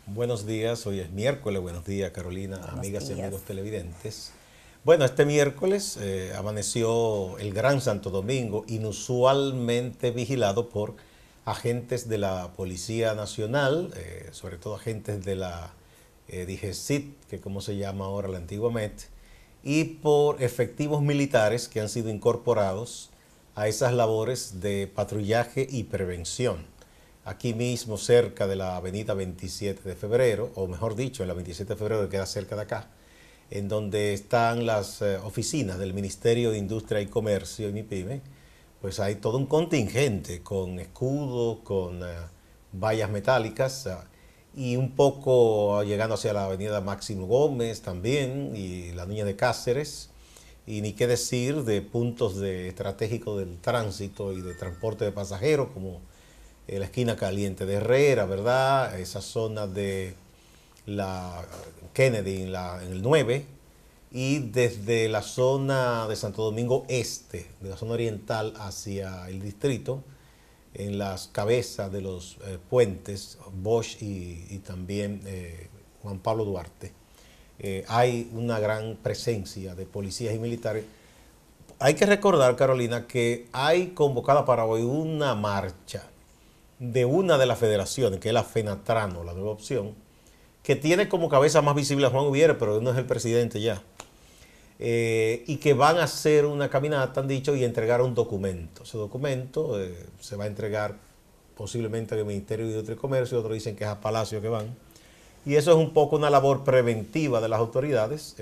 Buenos días, hoy es miércoles. Buenos días, Carolina, amigas y amigos televidentes. Bueno, este miércoles amaneció el Gran Santo Domingo, inusualmente vigilado por agentes de la Policía Nacional, sobre todo agentes de la DGCIT, que como se llama ahora la antigua MET, y por efectivos militares que han sido incorporados a esas labores de patrullaje y prevención. Aquí mismo, cerca de la avenida 27 de febrero, o mejor dicho, en la 27 de febrero, que queda cerca de acá, en donde están las oficinas del Ministerio de Industria y Comercio y MIPYME, pues hay todo un contingente con escudos, con vallas metálicas, y un poco llegando hacia la avenida Máximo Gómez también, y la Niña de Cáceres, y ni qué decir de puntos estratégicos del tránsito y de transporte de pasajeros, como la esquina caliente de Herrera, ¿verdad? Esa zona de la Kennedy en el 9, y desde la zona de Santo Domingo Este, de la zona oriental hacia el distrito, en las cabezas de los puentes Bosch y también Juan Pablo Duarte. Hay una gran presencia de policías y militares. Hay que recordar, Carolina, que hay convocada para hoy una marcha de una de las federaciones, que es la FENATRANO, la nueva opción, que tiene como cabeza más visible a Juan Ubiere, pero él no es el presidente ya, y que van a hacer una caminata, han dicho, y entregar un documento. Ese documento se va a entregar posiblemente al Ministerio de Industria y Comercio, otros dicen que es a Palacio que van, y eso es un poco una labor preventiva de las autoridades.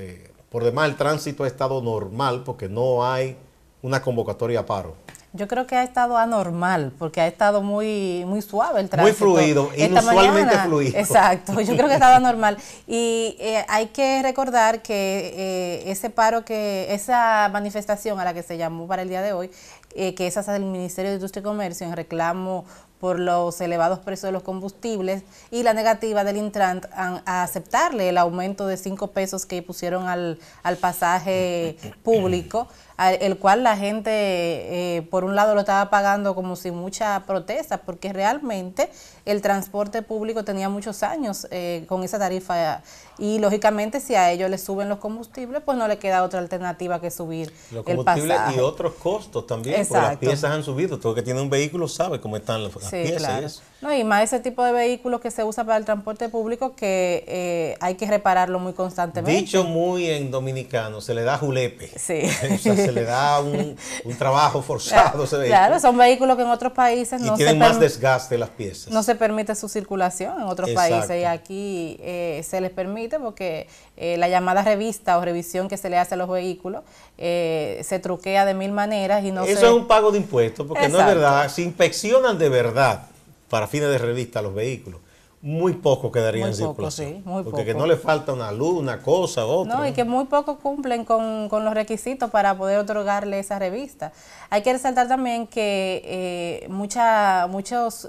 Por demás, el tránsito ha estado normal, porque no hay una convocatoria a paro. Yo creo que ha estado anormal, porque ha estado muy suave el tránsito. Muy fluido, inusualmente fluido. Exacto, yo creo que ha estado anormal. Y hay que recordar que esa manifestación a la que se llamó para el día de hoy, que es hacia el Ministerio de Industria y Comercio en reclamo por los elevados precios de los combustibles y la negativa del Intran a aceptarle el aumento de 5 pesos que pusieron al pasaje público, el cual la gente por un lado lo estaba pagando como sin mucha protesta, porque realmente el transporte público tenía muchos años con esa tarifa, y lógicamente si a ellos les suben los combustibles, pues no le queda otra alternativa que subir los el combustibles pasaje. Y otros costos también, porque las piezas han subido. Todo el que tiene un vehículo sabe cómo están las piezas. Claro. Y eso. No, y más ese tipo de vehículos que se usa para el transporte público, que hay que repararlo muy constantemente. Dicho muy en dominicano, se le da julepe. Sí. O sea, se le da un trabajo forzado a ese vehículo. Claro, son vehículos que en otros países y tienen más desgaste las piezas. No se permite su circulación en otros países, y aquí se les permite porque la llamada revista o revisión que se le hace a los vehículos se truquea de mil maneras y no Eso es un pago de impuestos, porque no es verdad. Si inspeccionan de verdad para fines de revista los vehículos, muy poco quedaría en circulación. Sí, muy porque poco. que no le falta una luz, una cosa, otra. No, y que muy poco cumplen con los requisitos para poder otorgarle esa revista. Hay que resaltar también que muchos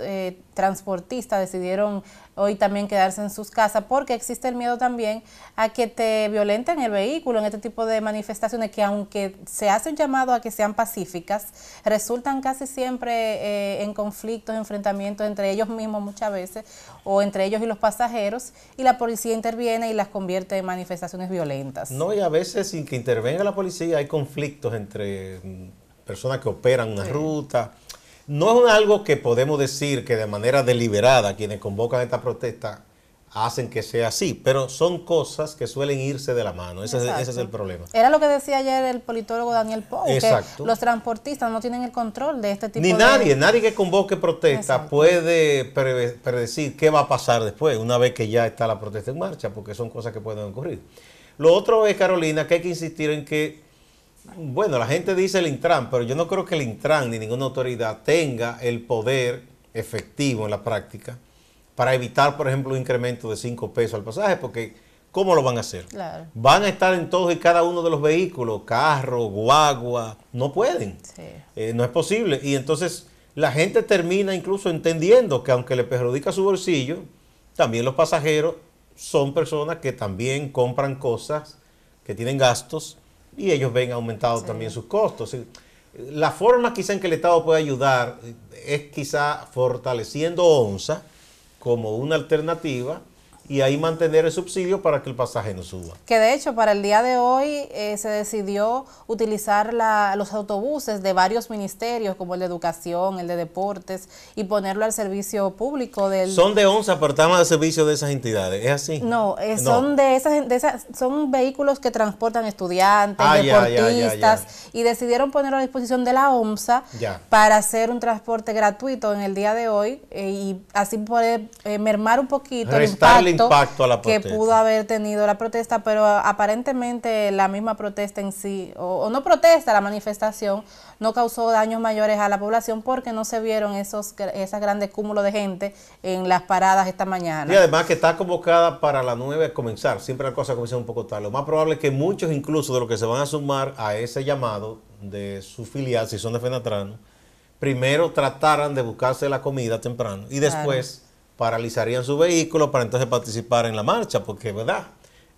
transportistas decidieron hoy también quedarse en sus casas, porque existe el miedo también a que te violenten el vehículo en este tipo de manifestaciones, que aunque se hace un llamado a que sean pacíficas, resultan casi siempre en conflictos, enfrentamientos entre ellos mismos muchas veces, o entre ellos y los pasajeros, y la policía interviene y las convierte en manifestaciones violentas. No, y a veces sin que intervenga la policía hay conflictos entre personas que operan una ruta. No es algo que podemos decir que de manera deliberada quienes convocan esta protesta hacen que sea así, pero son cosas que suelen irse de la mano. Ese es el problema. Era lo que decía ayer el politólogo Daniel Pou, exacto, que los transportistas no tienen el control de este tipo de... Nadie que convoque protesta exacto, puede predecir qué va a pasar después, una vez que ya está la protesta en marcha, porque son cosas que pueden ocurrir. Lo otro es, Carolina, que hay que insistir en que, bueno, la gente dice el Intran, pero yo no creo que el Intran ni ninguna autoridad tenga el poder efectivo en la práctica para evitar, por ejemplo, un incremento de 5 pesos al pasaje, porque ¿cómo lo van a hacer? Claro. Van a estar en todos y cada uno de los vehículos, carro, guagua, no pueden. Sí. No es posible. Y entonces la gente termina incluso entendiendo que aunque le perjudica su bolsillo, también los pasajeros son personas que también compran cosas, que tienen gastos, y ellos ven aumentados también sus costos. La forma quizá en que el Estado puede ayudar es quizá fortaleciendo ONSA como una alternativa y ahí mantener el subsidio para que el pasaje no suba. Que de hecho para el día de hoy se decidió utilizar los autobuses de varios ministerios como el de Educación, el de Deportes y ponerlo al servicio público del... Son de ONSA, pero están al servicio de esas entidades, ¿es así? No, son son vehículos que transportan estudiantes, deportistas y decidieron ponerlo a disposición de la OMSA para hacer un transporte gratuito en el día de hoy y así poder mermar un poquito el impacto a la que pudo haber tenido la protesta, pero aparentemente la misma protesta en sí, o no protesta, la manifestación, no causó daños mayores a la población porque no se vieron esos grandes cúmulos de gente en las paradas esta mañana. Y además que está convocada para las 9 a comenzar, siempre la cosa comienza un poco tarde. Lo más probable es que muchos incluso de los que se van a sumar a ese llamado de su filial, si son de Fenatrano, primero trataran de buscarse la comida temprano y después paralizarían su vehículo para entonces participar en la marcha, porque verdad,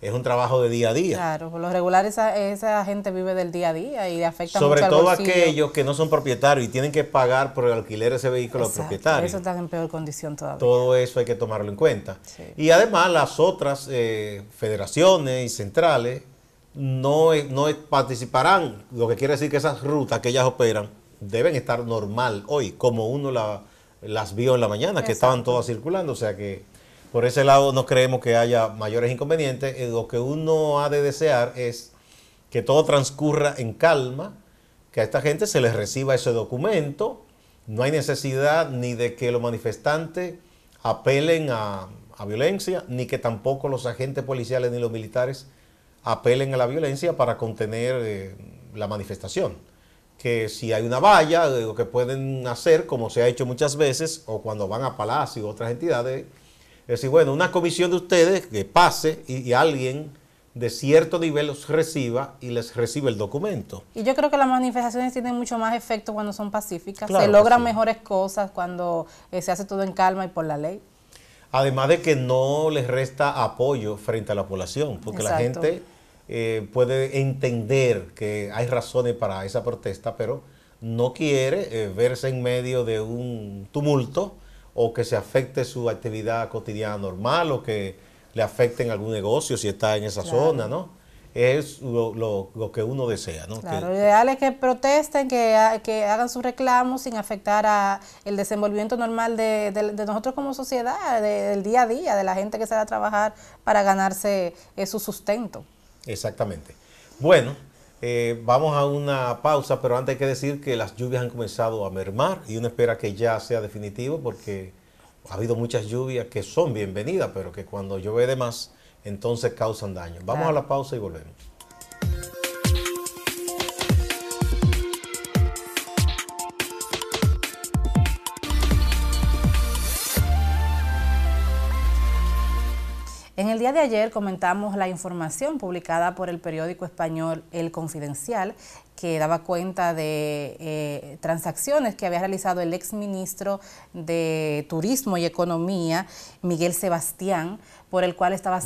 es un trabajo de día a día. Claro, por lo regular esa gente vive del día a día y le afecta sobre mucho al bolsillo. Sobre todo aquellos que no son propietarios y tienen que pagar por el alquiler de ese vehículo al propietario. Eso está en peor condición todavía. Todo eso hay que tomarlo en cuenta. Sí. Y además las otras federaciones y centrales no participarán, lo que quiere decir que esas rutas que ellas operan deben estar normal hoy, como uno las vio en la mañana, que estaban todas circulando, o sea que por ese lado no creemos que haya mayores inconvenientes. Lo que uno ha de desear es que todo transcurra en calma, que a esta gente se les reciba ese documento, no hay necesidad ni de que los manifestantes apelen a violencia, ni que tampoco los agentes policiales ni los militares apelen a la violencia para contener la manifestación. Que si hay una valla, lo que pueden hacer, como se ha hecho muchas veces, o cuando van a Palacio u otras entidades, es decir, bueno, una comisión de ustedes que pase y alguien de cierto nivel los reciba y les recibe el documento. Y yo creo que las manifestaciones tienen mucho más efecto cuando son pacíficas, claro, se logran mejores cosas cuando se hace todo en calma y por la ley. Además de que no les resta apoyo frente a la población, porque la gente puede entender que hay razones para esa protesta, pero no quiere verse en medio de un tumulto o que se afecte su actividad cotidiana normal o que le afecten algún negocio si está en esa zona, ¿no? Es lo que uno desea, ¿no? Claro, lo ideal es que protesten, que hagan sus reclamos sin afectar a el desenvolvimiento normal de nosotros como sociedad, del día a día, de la gente que se va a trabajar para ganarse su sustento. Exactamente. Bueno, vamos a una pausa, pero antes hay que decir que las lluvias han comenzado a mermar y uno espera que ya sea definitivo porque ha habido muchas lluvias que son bienvenidas, pero que cuando llueve de más, entonces causan daño. Vamos a la pausa y volvemos. En el día de ayer comentamos la información publicada por el periódico español El Confidencial, que daba cuenta de transacciones que había realizado el exministro de Turismo y Economía, Miguel Sebastián, por el cual estaba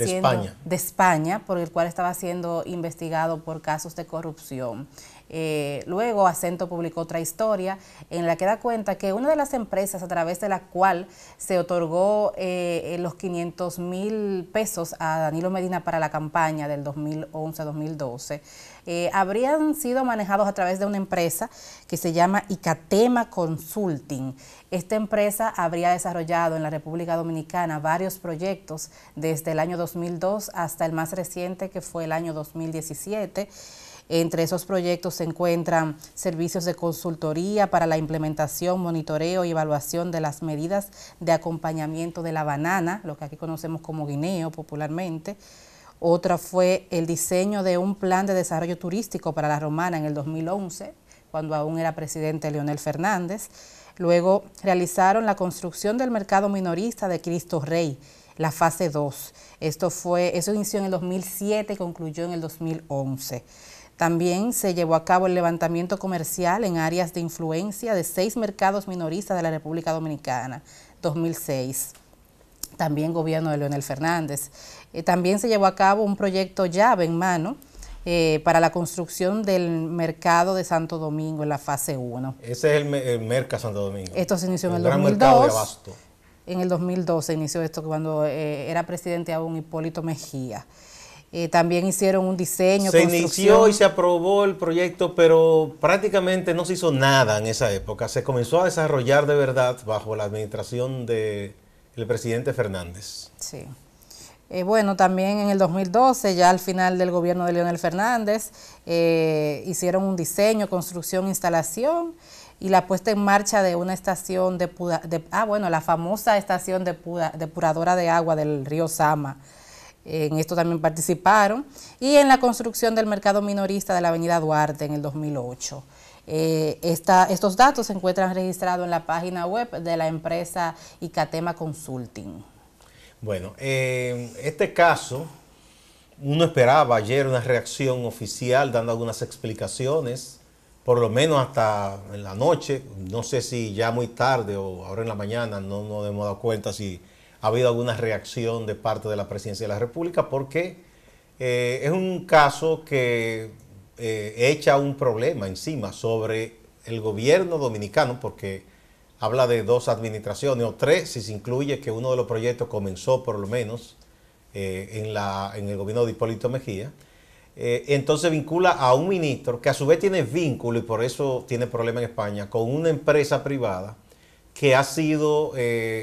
por el cual estaba siendo investigado por casos de corrupción. Luego Acento publicó otra historia en la que da cuenta que una de las empresas a través de la cual se otorgó los 500,000 pesos a Danilo Medina para la campaña del 2011-2012 habrían sido manejados a través de una empresa que se llama Icatema Consulting. Esta empresa habría desarrollado en la República Dominicana varios proyectos desde el año 2002 hasta el más reciente, que fue el año 2017. Entre esos proyectos se encuentran servicios de consultoría para la implementación, monitoreo y evaluación de las medidas de acompañamiento de la banana, lo que aquí conocemos como guineo popularmente. Otra fue el diseño de un plan de desarrollo turístico para la Romana en el 2011, cuando aún era presidente Leonel Fernández. Luego realizaron la construcción del mercado minorista de Cristo Rey, la fase 2. Eso inició en el 2007 y concluyó en el 2011. También se llevó a cabo el levantamiento comercial en áreas de influencia de 6 mercados minoristas de la República Dominicana, 2006. También gobierno de Leonel Fernández. También se llevó a cabo un proyecto llave en mano para la construcción del mercado de Santo Domingo en la fase 1. Ese es el Merca Santo Domingo. Esto se inició en el gran 2002. mercado de abasto. En el 2012 inició esto cuando era presidente aún Hipólito Mejía. También hicieron un diseño, se inició y se aprobó el proyecto, pero prácticamente no se hizo nada en esa época. Se comenzó a desarrollar de verdad bajo la administración del presidente Fernández. Sí. Bueno, también en el 2012, ya al final del gobierno de Leonel Fernández, hicieron un diseño, construcción, instalación y la puesta en marcha de una estación la famosa estación depuradora de agua del río Sama. En esto también participaron. Y en la construcción del mercado minorista de la avenida Duarte en el 2008. Estos datos se encuentran registrados en la página web de la empresa Icatema Consulting. Bueno, este caso, uno esperaba ayer una reacción oficial dando algunas explicaciones, por lo menos hasta en la noche, no sé si ya muy tarde o ahora en la mañana, no nos hemos dado cuenta si ha habido alguna reacción de parte de la Presidencia de la República, porque es un caso que echa un problema encima sobre el gobierno dominicano, porque habla de 2 administraciones, o 3, si se incluye que uno de los proyectos comenzó por lo menos en el gobierno de Hipólito Mejía. Entonces vincula a un ministro que a su vez tiene vínculo, y por eso tiene problema en España, con una empresa privada que ha sido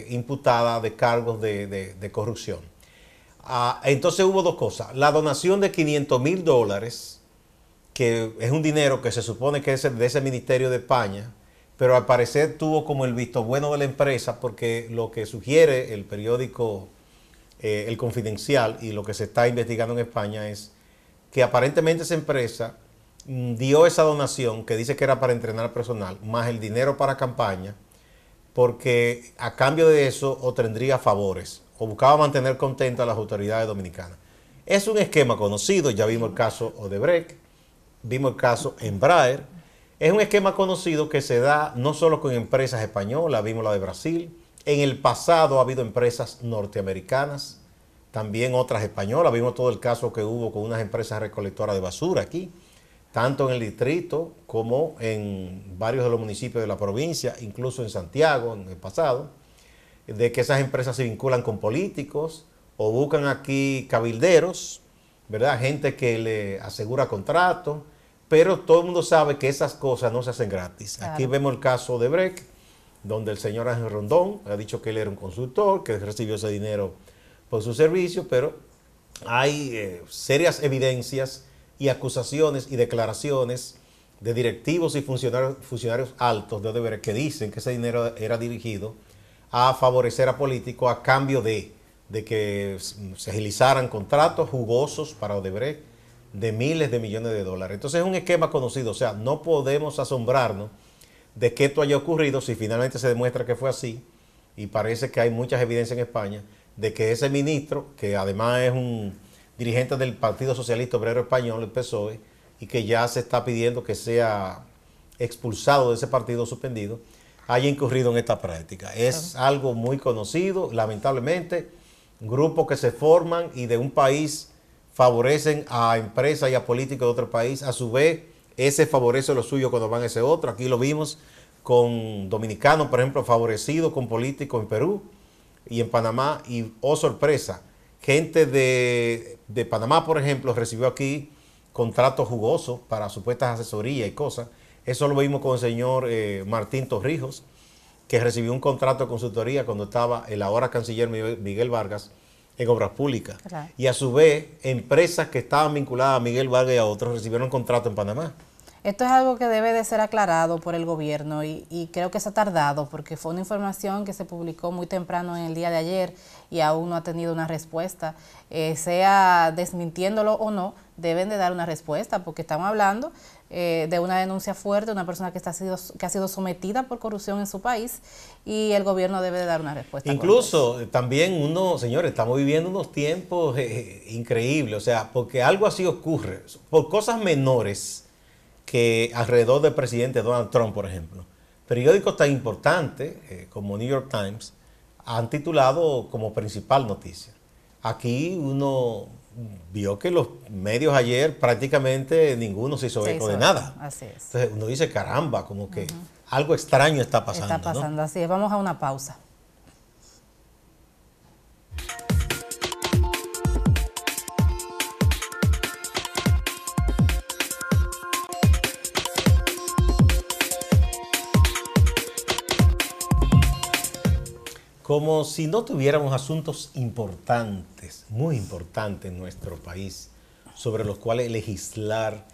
imputada de cargos de corrupción. Entonces hubo 2 cosas. La donación de $500,000, que es un dinero que se supone que es de ese ministerio de España, pero al parecer tuvo como el visto bueno de la empresa, porque lo que sugiere el periódico El Confidencial y lo que se está investigando en España es que aparentemente esa empresa dio esa donación, que dice que era para entrenar personal, más el dinero para campaña, porque a cambio de eso obtendría favores o buscaba mantener contentas a las autoridades dominicanas. Es un esquema conocido, ya vimos el caso Odebrecht, vimos el caso Embraer. Es un esquema conocido que se da no solo con empresas españolas, vimos la de Brasil. En el pasado ha habido empresas norteamericanas, también otras españolas. Vimos todo el caso que hubo con unas empresas recolectoras de basura aquí, tanto en el distrito como en varios de los municipios de la provincia, incluso en Santiago en el pasado, de que esas empresas se vinculan con políticos o buscan aquí cabilderos, ¿verdad? Gente que le asegura contratos. Pero todo el mundo sabe que esas cosas no se hacen gratis. Claro. Aquí vemos el caso de Brecht, donde el señor Ángel Rondón ha dicho que él era un consultor, que recibió ese dinero por su servicio, pero hay serias evidencias y acusaciones y declaraciones de directivos y funcionarios altos de Odebrecht que dicen que ese dinero era dirigido a favorecer a políticos a cambio de que se agilizaran contratos jugosos para Odebrecht de miles de millones de dólares. Entonces es un esquema conocido, o sea, no podemos asombrarnos de que esto haya ocurrido si finalmente se demuestra que fue así, y parece que hay muchas evidencias en España de que ese ministro, que además es un dirigente del Partido Socialista Obrero Español, el PSOE, y que ya se está pidiendo que sea expulsado de ese partido, suspendido, haya incurrido en esta práctica. Es algo muy conocido, lamentablemente, grupos que se forman y de un país favorecen a empresas y a políticos de otro país, a su vez ese favorece lo suyo cuando van a ese otro. Aquí lo vimos con dominicanos, por ejemplo, favorecidos con políticos en Perú y en Panamá, y oh sorpresa, gente de Panamá, por ejemplo, recibió aquí contratos jugosos para supuestas asesorías y cosas. Eso lo vimos con el señor Martín Torrijos, que recibió un contrato de consultoría cuando estaba el ahora canciller Miguel Vargas en obras públicas. Claro. Y a su vez, empresas que estaban vinculadas a Miguel Vargas y a otros recibieron contrato en Panamá. Esto es algo que debe de ser aclarado por el gobierno y creo que se ha tardado porque fue una información que se publicó muy temprano en el día de ayer y aún no ha tenido una respuesta. Sea desmintiéndolo o no, deben de dar una respuesta porque estamos hablando de una denuncia fuerte de una persona que ha sido sometida por corrupción en su país y el gobierno debe de dar una respuesta. Incluso también señores, estamos viviendo unos tiempos increíbles, o sea, porque algo así ocurre, por cosas menores que alrededor del presidente Donald Trump, por ejemplo. Periódicos tan importantes como New York Times han titulado como principal noticia. Aquí uno vio que los medios ayer prácticamente ninguno se hizo eco de nada. Así es. Entonces uno dice, caramba, como que algo extraño está pasando. Está pasando, ¿no? Así es. Vamos a una pausa. Como si no tuviéramos asuntos importantes, muy importantes en nuestro país, sobre los cuales legislar,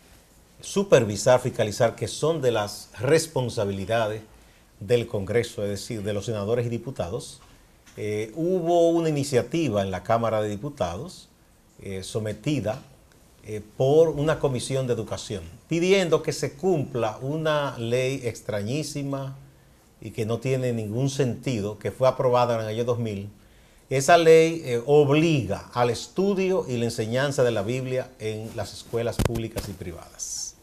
supervisar, fiscalizar, que son de las responsabilidades del Congreso, es decir, de los senadores y diputados. Hubo una iniciativa en la Cámara de Diputados sometida por una comisión de educación, pidiendo que se cumpla una ley extrañísima y que no tiene ningún sentido, que fue aprobada en el año 2000. Esa ley obliga al estudio y la enseñanza de la Biblia en las escuelas públicas y privadas.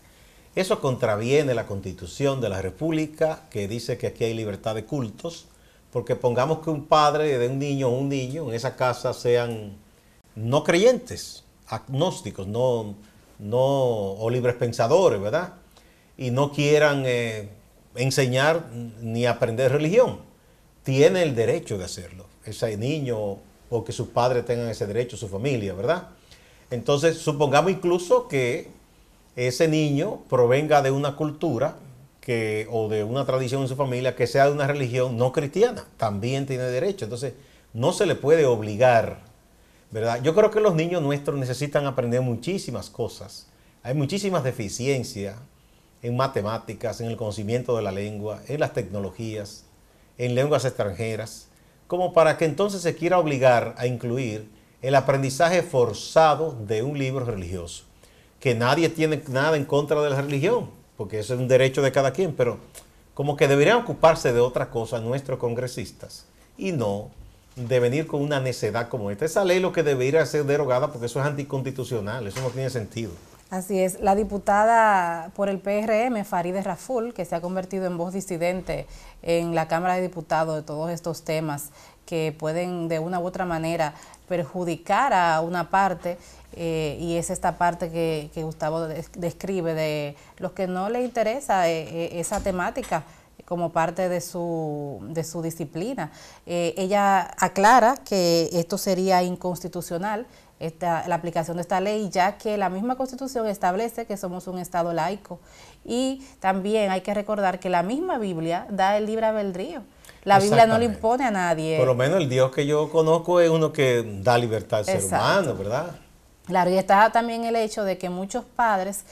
Eso contraviene la Constitución de la República, que dice que aquí hay libertad de cultos, porque pongamos que un padre de un niño o un niño en esa casa sean no creyentes, agnósticos, o libres pensadores, ¿verdad? Y no quieran enseñar ni aprender religión. Tiene el derecho de hacerlo, ese niño, o que sus padres tengan ese derecho, su familia, ¿verdad? Entonces, supongamos incluso que ese niño provenga de una cultura o de una tradición en su familia que sea de una religión no cristiana, también tiene derecho. Entonces, no se le puede obligar, ¿verdad? Yo creo que los niños nuestros necesitan aprender muchísimas cosas. Hay muchísimas deficiencias en matemáticas, en el conocimiento de la lengua, en las tecnologías, en lenguas extranjeras, como para que entonces se quiera obligar a incluir el aprendizaje forzado de un libro religioso. Que nadie tiene nada en contra de la religión, porque eso es un derecho de cada quien, pero como que deberían ocuparse de otra cosa nuestros congresistas y no de venir con una necedad como esta. Esa ley lo que debería ser derogada porque eso es anticonstitucional, eso no tiene sentido. Así es, la diputada por el PRM, Farideh Raful, que se ha convertido en voz disidente en la Cámara de Diputados de todos estos temas que pueden de una u otra manera perjudicar a una parte, y es esta parte que Gustavo describe de los que no le interesa esa temática como parte de su disciplina. Ella aclara que esto sería inconstitucional, la aplicación de esta ley, ya que la misma Constitución establece que somos un Estado laico, y también hay que recordar que la misma Biblia da el libre albedrío. La Biblia no le impone a nadie. Por lo menos el Dios que yo conozco es uno que da libertad al ser humano, ¿verdad? Claro, y está también el hecho de que muchos padres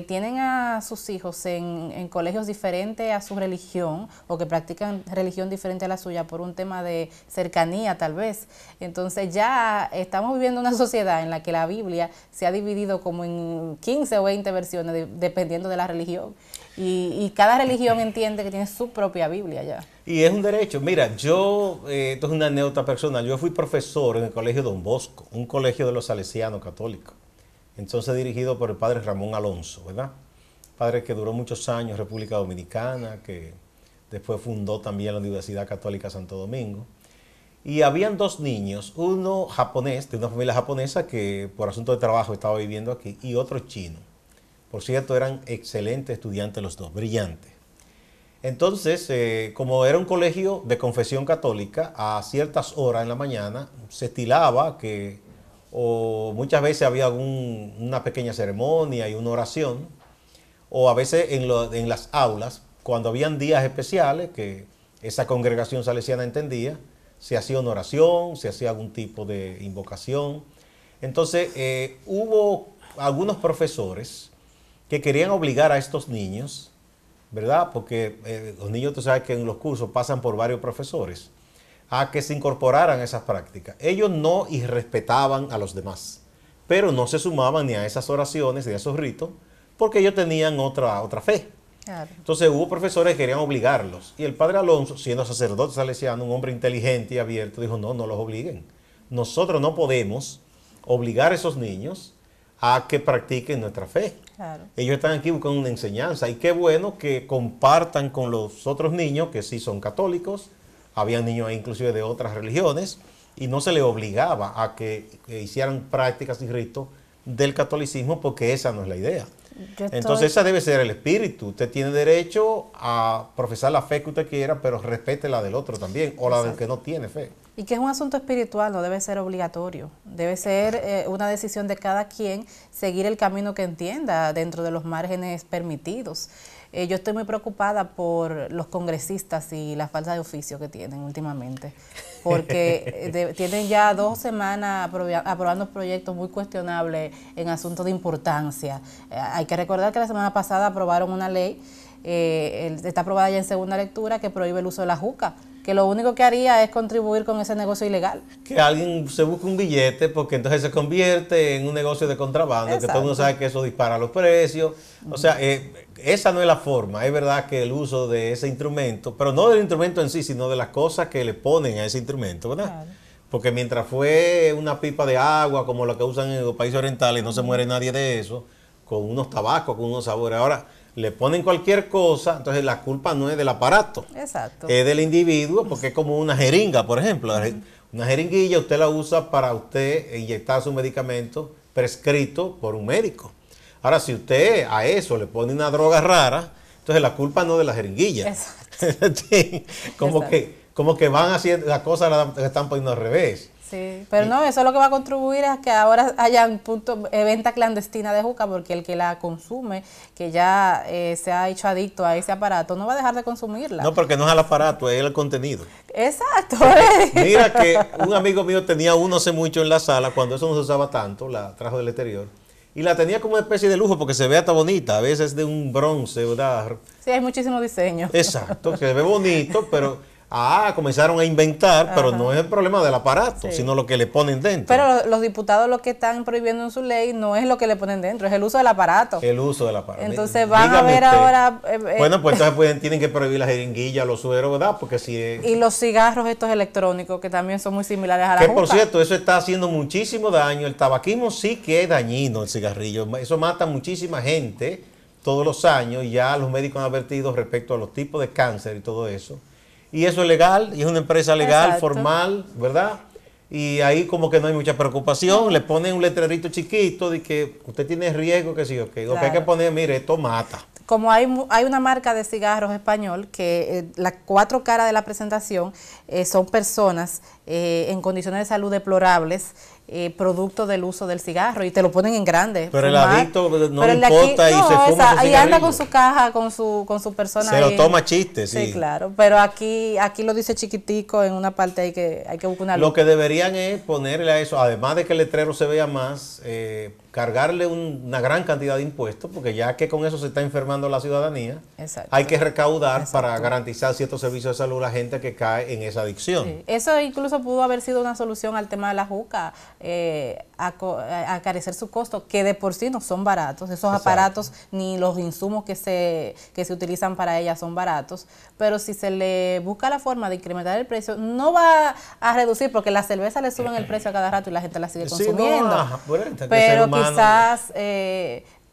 tienen a sus hijos en colegios diferentes a su religión, o que practican religión diferente a la suya por un tema de cercanía tal vez. Entonces ya estamos viviendo una sociedad en la que la Biblia se ha dividido como en 15 o 20 versiones dependiendo de la religión. Y cada religión entiende que tiene su propia Biblia ya. Y es un derecho. Mira, esto es una anécdota personal. Yo fui profesor en el colegio Don Bosco, un colegio de los salesianos católicos. Entonces dirigido por el padre Ramón Alonso, ¿verdad? Padre que duró muchos años en República Dominicana, que después fundó también la Universidad Católica Santo Domingo. Y habían dos niños, uno japonés, de una familia japonesa que por asunto de trabajo estaba viviendo aquí, y otro chino. Por cierto, eran excelentes estudiantes los dos, brillantes. Entonces, como era un colegio de confesión católica, a ciertas horas en la mañana se estilaba que o muchas veces había una pequeña ceremonia y una oración, o a veces en las aulas, cuando habían días especiales que esa congregación salesiana entendía, se hacía una oración, se hacía algún tipo de invocación. Entonces, hubo algunos profesores que querían obligar a estos niños, ¿verdad? Porque los niños, tú sabes que en los cursos pasan por varios profesores, a que se incorporaran a esas prácticas. Ellos no irrespetaban a los demás, pero no se sumaban ni a esas oraciones ni a esos ritos, porque ellos tenían otra fe. Claro. Entonces hubo profesores que querían obligarlos. Y el padre Alonso, siendo sacerdote salesiano, un hombre inteligente y abierto, dijo, no los obliguen. Nosotros no podemos obligar a esos niños a que practiquen nuestra fe. Claro. Ellos están aquí buscando una enseñanza y qué bueno que compartan con los otros niños que sí son católicos. Había niños ahí inclusive de otras religiones y no se le obligaba a que hicieran prácticas y ritos del catolicismo, porque esa no es la idea. Entonces esa debe ser el espíritu. Usted tiene derecho a profesar la fe que usted quiera, pero respete la del otro también, o la del que no tiene fe. Y que es un asunto espiritual, no debe ser obligatorio. Debe ser una decisión de cada quien seguir el camino que entienda dentro de los márgenes permitidos. Yo estoy muy preocupada por los congresistas y la falta de oficio que tienen últimamente, porque tienen ya 2 semanas aprobando proyectos muy cuestionables en asuntos de importancia. Hay que recordar que la semana pasada aprobaron una ley, está aprobada ya en segunda lectura, que prohíbe el uso de la juca, que lo único que haría es contribuir con ese negocio ilegal. Que alguien se busque un billete, porque entonces se convierte en un negocio de contrabando. Exacto. Que todo el mundo sabe que eso dispara los precios. O sea, esa no es la forma. Es verdad que el uso de ese instrumento, pero no del instrumento en sí, sino de las cosas que le ponen a ese instrumento, ¿verdad? Claro. Porque mientras fue una pipa de agua, como la que usan en los países orientales, no se muere nadie de eso, con unos tabacos, con unos sabores. Ahora, le ponen cualquier cosa, entonces la culpa no es del aparato. Exacto. Es del individuo, porque es como una jeringa, por ejemplo. Una jeringuilla usted la usa para usted inyectar su medicamento prescrito por un médico. Ahora, si usted a eso le pone una droga rara, entonces la culpa no es de la jeringuilla. Exacto. Sí, como que van haciendo las cosas, las están poniendo al revés. Sí, pero no, eso es lo que va a contribuir a que ahora haya un punto venta clandestina de juca, porque el que la consume, que ya se ha hecho adicto a ese aparato, no va a dejar de consumirla. No, porque no es el aparato, es el contenido. Exacto. Mira que un amigo mío tenía uno hace mucho en la sala, cuando eso no se usaba tanto, la trajo del exterior, y la tenía como una especie de lujo, porque se ve hasta bonita, a veces de un bronce, ¿verdad? Sí, hay muchísimo diseño. Exacto, se ve bonito, pero... comenzaron a inventar, pero no es el problema del aparato, sino lo que le ponen dentro. Pero los diputados lo que están prohibiendo en su ley no es lo que le ponen dentro, es el uso del aparato. El uso del aparato. Entonces van a ver ahora... bueno, pues entonces tienen que prohibir la jeringuilla, los sueros, ¿verdad? Porque si y los cigarros estos electrónicos, que también son muy similares a la juca. Por cierto, eso está haciendo muchísimo daño. El tabaquismo sí que es dañino, el cigarrillo. Eso mata a muchísima gente todos los años, y ya los médicos han advertido respecto a los tipos de cáncer y todo eso. Y eso es legal, y es una empresa legal, exacto, formal, ¿verdad? Y ahí como que no hay mucha preocupación, le ponen un letrerito chiquito de que usted tiene riesgo, que sí, ok. Claro. Lo que hay que poner, mire, esto mata. Como hay una marca de cigarros español que las 4 caras de la presentación son personas en condiciones de salud deplorables, producto del uso del cigarro, y te lo ponen en grande. Pero el adicto no le importa y se fuma su y anda con su caja, con su persona. Se lo toma chiste, sí. Sí, claro, pero aquí lo dice chiquitico en una parte, hay que buscar una luz. Lo que deberían es ponerle a eso, además de que el letrero se vea más, cargarle una gran cantidad de impuestos, porque ya que con eso se está enfermando la ciudadanía, exacto, hay que recaudar, exacto, para garantizar ciertos servicios de salud a la gente que cae en esa adicción. Sí. Eso incluso pudo haber sido una solución al tema de la juca, a carecer su costo, que de por sí no son baratos, esos, exacto, aparatos ni los insumos que se utilizan para ellas son baratos, pero si se le busca la forma de incrementar el precio, no va a reducir, porque la cerveza le suben el precio a cada rato y la gente la sigue consumiendo. No, pero quizás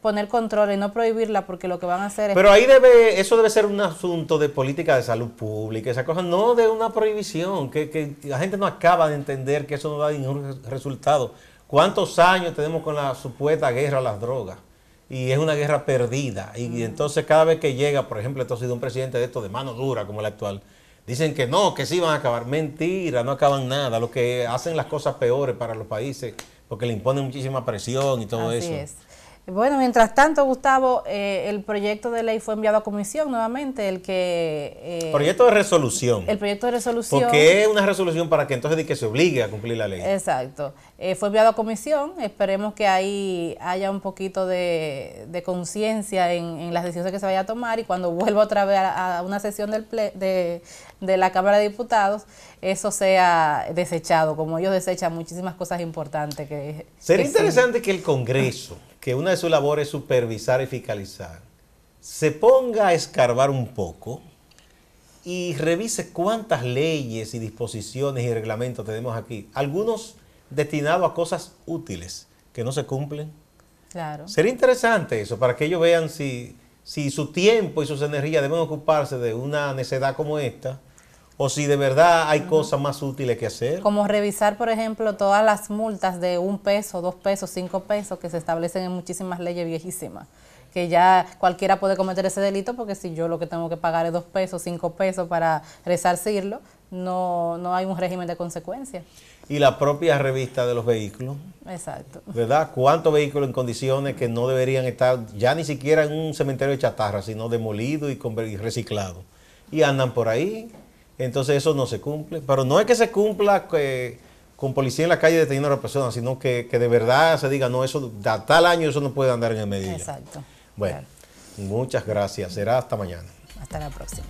poner control y no prohibirla, porque lo que van a hacer es... Pero ahí eso debe ser un asunto de política de salud pública, esa cosa, no de una prohibición, que la gente no acaba de entender que eso no da ningún resultado. ¿Cuántos años tenemos con la supuesta guerra a las drogas? Y es una guerra perdida. Y entonces cada vez que llega, por ejemplo, esto ha sido un presidente de estos de mano dura como el actual, dicen que no, que sí van a acabar. Mentira, no acaban nada. Lo que hacen las cosas peores para los países, porque le imponen muchísima presión y todo eso. Así es. Bueno, mientras tanto, Gustavo, el proyecto de ley fue enviado a comisión nuevamente, proyecto de resolución. El proyecto de resolución. Porque es una resolución para que entonces que se obligue a cumplir la ley. Exacto. Fue enviado a comisión, esperemos que ahí haya un poquito de conciencia en las decisiones que se vaya a tomar, y cuando vuelva otra vez a una sesión de la Cámara de Diputados, eso sea desechado, como ellos desechan muchísimas cosas importantes. Sería interesante que el Congreso, que una de sus labores es supervisar y fiscalizar, se ponga a escarbar un poco y revise cuántas leyes y disposiciones y reglamentos tenemos aquí, algunos destinados a cosas útiles que no se cumplen. Claro. Sería interesante eso, para que ellos vean si su tiempo y sus energías deben ocuparse de una necedad como esta, o si de verdad hay cosas más útiles que hacer. Como revisar, por ejemplo, todas las multas de 1 peso, 2 pesos, 5 pesos que se establecen en muchísimas leyes viejísimas, que ya cualquiera puede cometer ese delito, porque si yo lo que tengo que pagar es 2 pesos, 5 pesos para resarcirlo, no hay un régimen de consecuencias. Y la propia revista de los vehículos. Exacto. ¿Verdad? ¿Cuántos vehículos en condiciones que no deberían estar ya ni siquiera en un cementerio de chatarra, sino demolido y reciclado? Y andan por ahí, entonces eso no se cumple. Pero no es que se cumpla con policía en la calle deteniendo a la persona, sino que de verdad se diga, no, eso a tal año eso no puede andar en el medio. Exacto. Bueno, claro. muchas gracias. Será hasta mañana. Hasta la próxima.